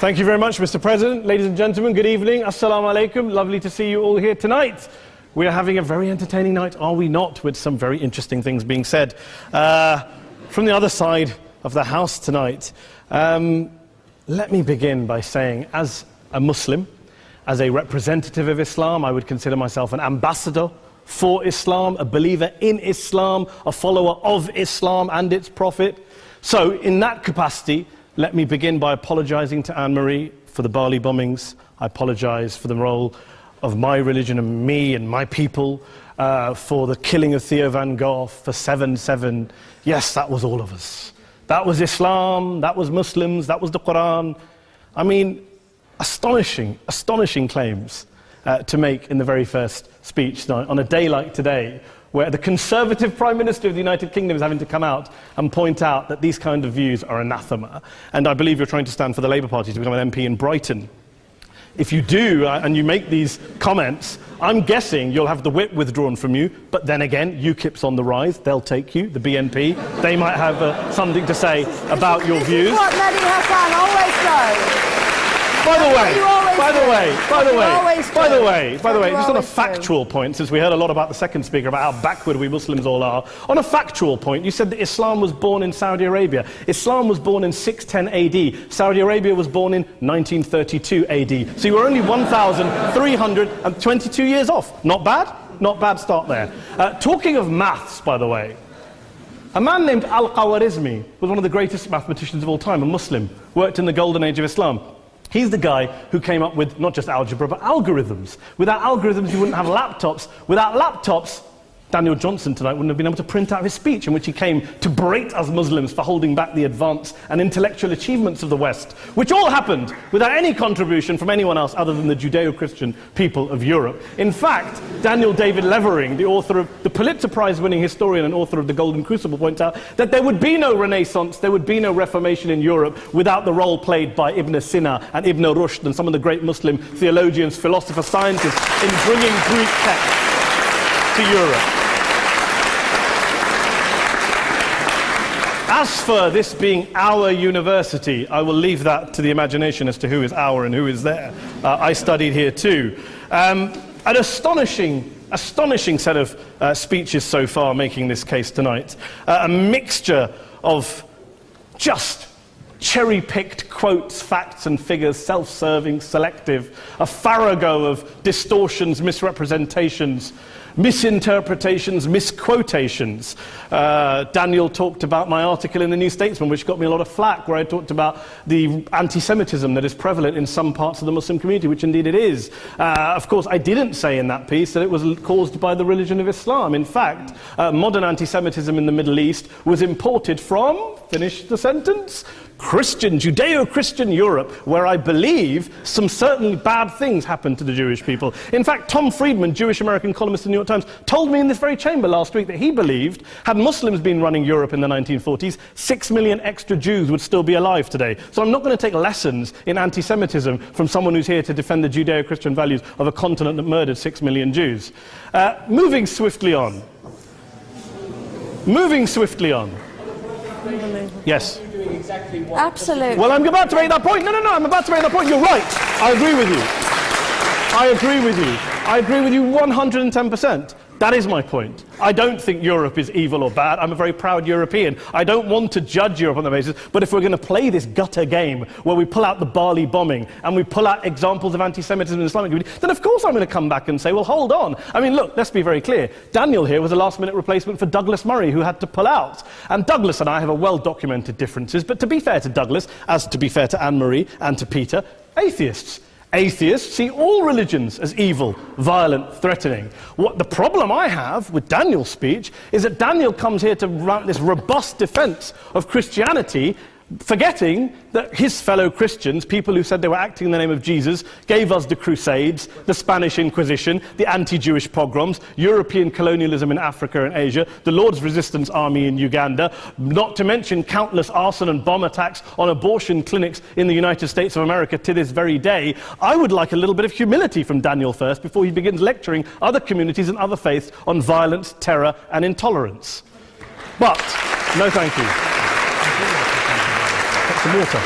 Thank you very much, Mr. President. Ladies and gentlemen, good evening. Assalamu alaikum. Lovely to see you all here tonight. We are having a very entertaining night, are we not, with some very interesting things being said from the other side of the house tonight. Let me begin by saying, as a Muslim, as a representative of Islam, I would consider myself an ambassador for Islam, a believer in Islam, a follower of Islam and its Prophet. So, in that capacity, let me begin by apologizing to Anne-Marie for the Bali bombings. I apologize for the role of my religion and me and my people, for the killing of Theo van Gogh, for 7/7. Yes, that was all of us. That was Islam, that was Muslims, that was the Quran. I mean, astonishing claims to make in the very first speech tonight, on a day like today, where the Conservative Prime Minister of the United Kingdom is having to come out and point out that these kind of views are anathema. And I believe you're trying to stand for the Labour Party to become an MP in Brighton. If you do, and you make these comments, I'm guessing you'll have the whip withdrawn from you, but then again, UKIP's on the rise, they'll take you, the BNP, they might have something to say about your views. This is what Mehdi Hassan always does. By the way, just on a factual point, since we heard a lot about the second speaker, about how backward we Muslims all are, on a factual point, you said that Islam was born in Saudi Arabia. Islam was born in 610 AD. Saudi Arabia was born in 1932 AD. So you were only 1,322 years off. Not bad? Not bad start there. Talking of maths, by the way, a man named Al-Khwarizmi was one of the greatest mathematicians of all time, a Muslim, worked in the golden age of Islam. He's the guy who came up with not just algebra, but algorithms. Without algorithms, you wouldn't have laptops. Without laptops, Daniel Johnson tonight wouldn't have been able to print out his speech in which he came to berate us Muslims for holding back the advance and intellectual achievements of the West, which all happened without any contribution from anyone else other than the Judeo-Christian people of Europe. In fact, Daniel David Levering, the author of the Pulitzer Prize-winning historian and author of The Golden Crucible, points out that there would be no Renaissance, there would be no Reformation in Europe without the role played by Ibn Sina and Ibn Rushd and some of the great Muslim theologians, philosophers, scientists in bringing Greek texts to Europe. As for this being our university, I will leave that to the imagination as to who is our and who is there. I studied here too. An astonishing set of speeches so far making this case tonight. A mixture of just cherry-picked quotes, facts and figures, self-serving, selective, a farrago of distortions, misrepresentations, misinterpretations, misquotations. Daniel talked about my article in the New Statesman, which got me a lot of flack, where I talked about the anti-Semitism that is prevalent in some parts of the Muslim community, which indeed it is. Of course, I didn't say in that piece that it was caused by the religion of Islam. In fact, modern anti-Semitism in the Middle East was imported from, finish the sentence, Judeo-Christian Europe, where I believe some certainly bad things happened to the Jewish people. In fact, Tom Friedman, Jewish-American columnist in the New York Times, told me in this very chamber last week that he believed, had Muslims been running Europe in the 1940s, 6 million extra Jews would still be alive today. So I'm not going to take lessons in anti-Semitism from someone who's here to defend the Judeo-Christian values of a continent that murdered 6 million Jews. Moving swiftly on. Yes. Absolutely. Well, I'm about to make that point. No, I'm about to make that point. You're right. I agree with you 110%. That is my point. I don't think Europe is evil or bad. I'm a very proud European. I don't want to judge Europe on that basis, but if we're going to play this gutter game where we pull out the Bali bombing and we pull out examples of anti-Semitism in the Islamic community, then of course I'm going to come back and say, well, hold on. I mean, look, let's be very clear. Daniel here was a last-minute replacement for Douglas Murray, who had to pull out. And Douglas and I have a well-documented differences, but to be fair to Douglas, as to be fair to Anne-Marie and to Peter, atheists. Atheists see all religions as evil, violent, threatening. What the problem I have with Daniel's speech is that Daniel comes here to run this robust defense of Christianity, forgetting that his fellow Christians, people who said they were acting in the name of Jesus, gave us the Crusades, the Spanish Inquisition, the anti-Jewish pogroms, European colonialism in Africa and Asia, the Lord's Resistance Army in Uganda, not to mention countless arson and bomb attacks on abortion clinics in the United States of America to this very day. I would like a little bit of humility from Daniel first before he begins lecturing other communities and other faiths on violence, terror and intolerance. But, no thank you. Some water.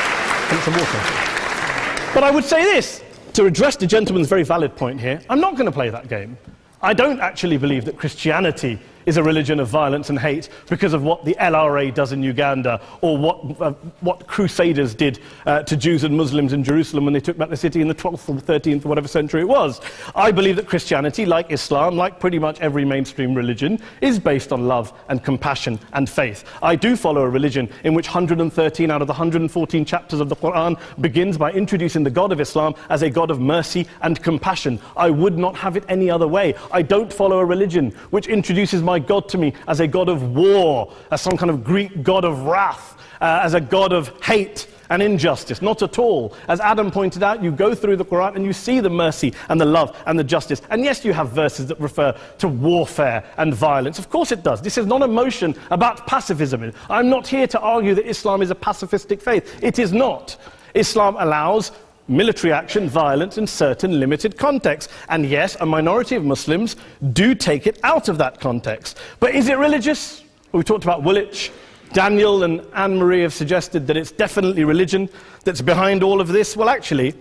But I would say this, to address the gentleman's very valid point here, I'm not going to play that game. I don't actually believe that Christianity is a religion of violence and hate because of what the LRA does in Uganda or what Crusaders did to Jews and Muslims in Jerusalem when they took back the city in the 12th or 13th or whatever century it was. I believe that Christianity, like Islam, like pretty much every mainstream religion, is based on love and compassion and faith. I do follow a religion in which 113 out of the 114 chapters of the Quran begins by introducing the God of Islam as a God of mercy and compassion. I would not have it any other way. I don't follow a religion which introduces my God to me as a God of war, as some kind of Greek God of wrath, as a God of hate and injustice. Not at all. As Adam pointed out, you go through the Quran and you see the mercy and the love and the justice. And yes, you have verses that refer to warfare and violence. Of course it does. This is not a motion about pacifism. I'm not here to argue that Islam is a pacifistic faith. It is not. Islam allows military action, violence in certain limited contexts. And yes, a minority of Muslims do take it out of that context. But is it religious? We talked about Woolwich. Daniel and Anne-Marie have suggested that it's definitely religion that's behind all of this. Well, actually,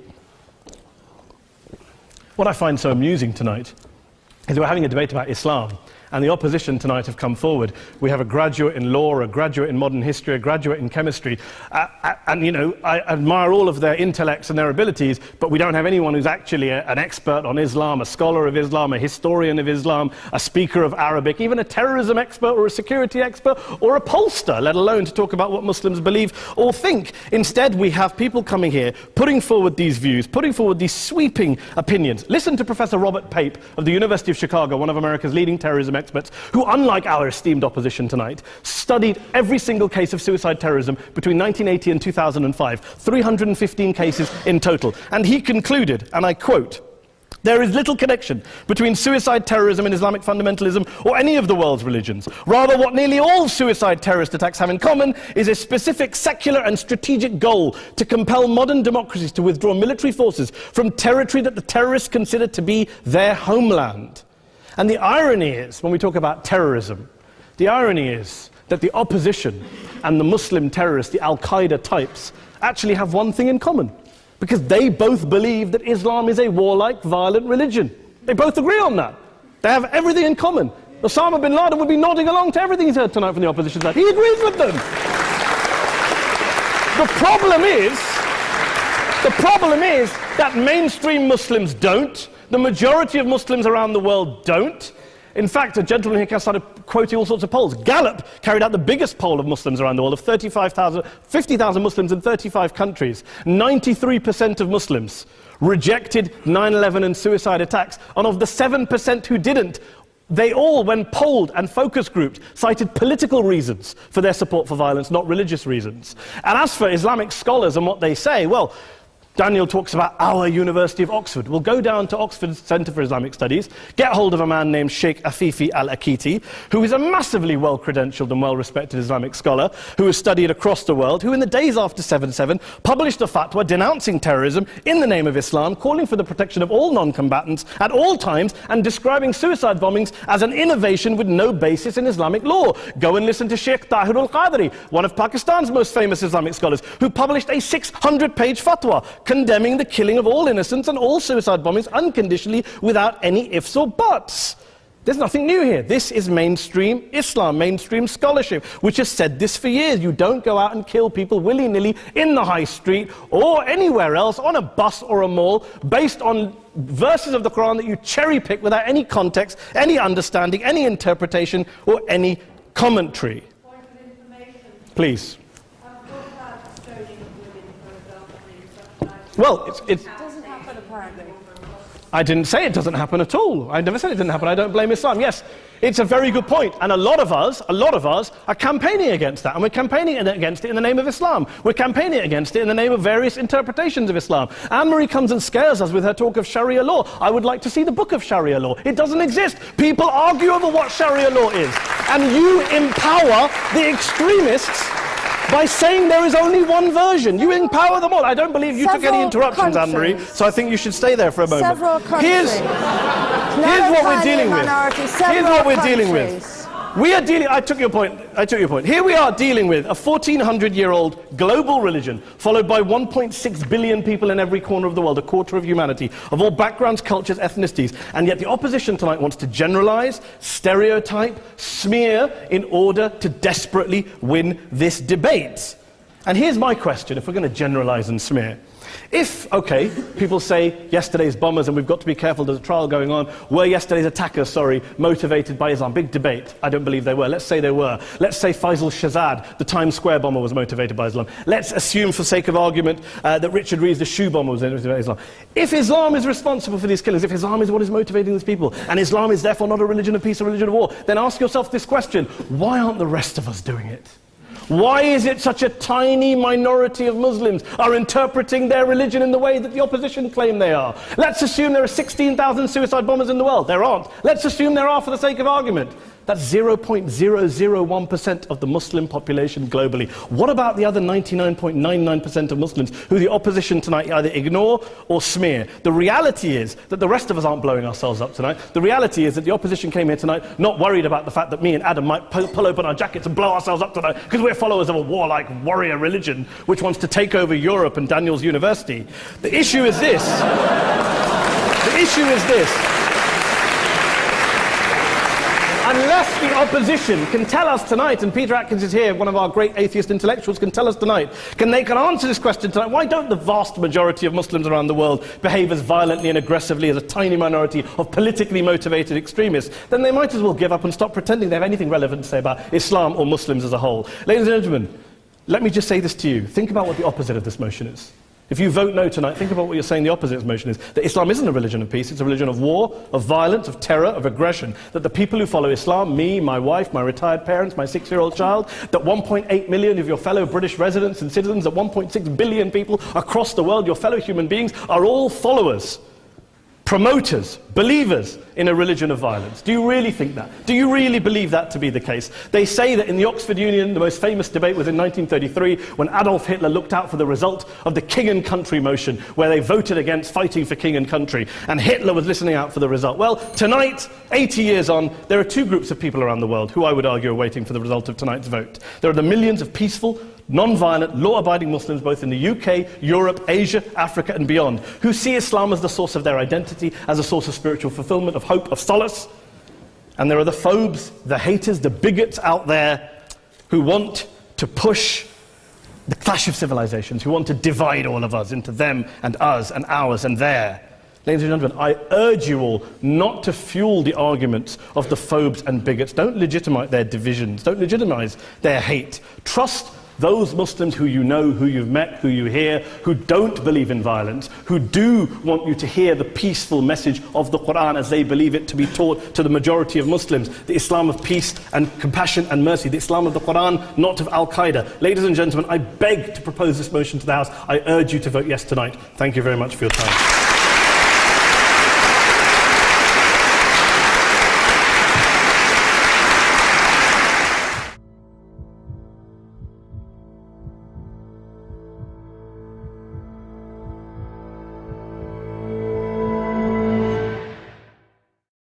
what I find so amusing tonight is we're having a debate about Islam. And the opposition tonight have come forward. We have a graduate in law, a graduate in modern history, a graduate in chemistry. And, you know, I admire all of their intellects and their abilities, but we don't have anyone who's actually an expert on Islam, a scholar of Islam, a historian of Islam, a speaker of Arabic, even a terrorism expert or a security expert or a pollster, let alone to talk about what Muslims believe or think. Instead, we have people coming here, putting forward these views, putting forward these sweeping opinions. Listen to Professor Robert Pape of the University of Chicago, one of America's leading terrorism experts, who, unlike our esteemed opposition tonight, studied every single case of suicide terrorism between 1980 and 2005, 315 cases in total. And he concluded, and I quote, "There is little connection between suicide terrorism and Islamic fundamentalism or any of the world's religions. Rather, what nearly all suicide terrorist attacks have in common is a specific secular and strategic goal to compel modern democracies to withdraw military forces from territory that the terrorists consider to be their homeland." And the irony is, when we talk about terrorism, the irony is that the opposition and the Muslim terrorists, the Al-Qaeda types, actually have one thing in common. Because they both believe that Islam is a warlike, violent religion. They both agree on that. They have everything in common. Osama bin Laden would be nodding along to everything he's heard tonight from the opposition side. He agrees with them. The problem is that mainstream Muslims don't. The majority of Muslims around the world don't. In fact, a gentleman here started quoting all sorts of polls. Gallup carried out the biggest poll of Muslims around the world, of 50,000 Muslims in 35 countries. 93% of Muslims rejected 9/11 and suicide attacks. And of the 7% who didn't, they all, when polled and focus grouped, cited political reasons for their support for violence, not religious reasons. And as for Islamic scholars and what they say, well, Daniel talks about our University of Oxford. We'll go down to Oxford Centre for Islamic Studies, get hold of a man named Sheikh Afifi al-Akiti, who is a massively well-credentialed and well-respected Islamic scholar, who has studied across the world, who in the days after 7/7 published a fatwa denouncing terrorism in the name of Islam, calling for the protection of all non-combatants at all times, and describing suicide bombings as an innovation with no basis in Islamic law. Go and listen to Sheikh Tahir al-Qadri, one of Pakistan's most famous Islamic scholars, who published a 600-page fatwa condemning the killing of all innocents and all suicide bombings unconditionally without any ifs or buts. There's nothing new here. This is mainstream Islam, mainstream scholarship, which has said this for years. You don't go out and kill people willy-nilly in the high street or anywhere else, on a bus or a mall, based on verses of the Quran that you cherry-pick without any context, any understanding, any interpretation, or any commentary. Point of information. Please. Well, it doesn't happen apparently. I didn't say it doesn't happen at all. I never said it didn't happen. I don't blame Islam. Yes, it's a very good point. And a lot of us are campaigning against that. And we're campaigning against it in the name of Islam. We're campaigning against it in the name of various interpretations of Islam. Anne-Marie comes and scares us with her talk of Sharia law. I would like to see the book of Sharia law. It doesn't exist. People argue over what Sharia law is. And you empower the extremists by saying there is only one version. You empower them all. I don't believe you took any interruptions, Anne-Marie, so I think you should stay there for a moment. Several countries. Here's what we're dealing with. Here's what we're dealing with. We are dealing, I took your point. Here we are dealing with a 1400-year-old global religion followed by 1.6 billion people in every corner of the world, a quarter of humanity, of all backgrounds, cultures, ethnicities, and yet the opposition tonight wants to generalize, stereotype, smear in order to desperately win this debate. And here's my question, if we're going to generalize and smear. If, okay, people say yesterday's bombers, and we've got to be careful, there's a trial going on, were yesterday's attackers, motivated by Islam? Big debate. I don't believe they were. Let's say they were. Let's say Faisal Shahzad, the Times Square bomber, was motivated by Islam. Let's assume, for sake of argument, that Richard Reeves, the shoe bomber, was motivated by Islam. If Islam is responsible for these killings, if Islam is what is motivating these people, and Islam is therefore not a religion of peace, a religion of war, then ask yourself this question: why aren't the rest of us doing it? Why is it such a tiny minority of Muslims are interpreting their religion in the way that the opposition claim they are? Let's assume there are 16,000 suicide bombers in the world. There aren't. Let's assume there are for the sake of argument. That's 0.001% of the Muslim population globally. What about the other 99.99% of Muslims who the opposition tonight either ignore or smear? The reality is that the rest of us aren't blowing ourselves up tonight. The reality is that the opposition came here tonight not worried about the fact that me and Adam might pull open our jackets and blow ourselves up tonight because we're followers of a warlike warrior religion which wants to take over Europe and Daniel's university. The issue is this. The issue is this. Unless the opposition can tell us tonight, and Peter Atkins is here, one of our great atheist intellectuals, can tell us tonight, can answer this question tonight: why don't the vast majority of Muslims around the world behave as violently and aggressively as a tiny minority of politically motivated extremists? Then they might as well give up and stop pretending they have anything relevant to say about Islam or Muslims as a whole. Ladies and gentlemen, let me just say this to you. Think about what the opposite of this motion is. If you vote no tonight, think about what you're saying the opposite of this motion is. That Islam isn't a religion of peace, it's a religion of war, of violence, of terror, of aggression. That the people who follow Islam, me, my wife, my retired parents, my 6-year-old child, that 1.8 million of your fellow British residents and citizens, that 1.6 billion people across the world, your fellow human beings, are all followers, promoters, believers in a religion of violence. Do you really think that? Do you really believe that to be the case? They say that in the Oxford Union, the most famous debate was in 1933, when Adolf Hitler looked out for the result of the King and Country motion, where they voted against fighting for King and Country, and Hitler was listening out for the result. Well, tonight, 80 years on, there are two groups of people around the world who I would argue are waiting for the result of tonight's vote. There are the millions of peaceful, non-violent, law-abiding Muslims both in the UK, Europe, Asia, Africa and beyond, who see Islam as the source of their identity, as a source of spiritual fulfillment, of hope, of solace. And there are the phobes, the haters, the bigots out there who want to push the clash of civilizations, who want to divide all of us into them and us and ours and their. Ladies and gentlemen, I urge you all not to fuel the arguments of the phobes and bigots. Don't legitimize their divisions. Don't legitimize their hate. Trust those Muslims who you know, who you've met, who you hear, who don't believe in violence, who do want you to hear the peaceful message of the Quran as they believe it to be taught to the majority of Muslims, the Islam of peace and compassion and mercy, the Islam of the Quran, not of Al-Qaeda. Ladies and gentlemen, I beg to propose this motion to the House. I urge you to vote yes tonight. Thank you very much for your time.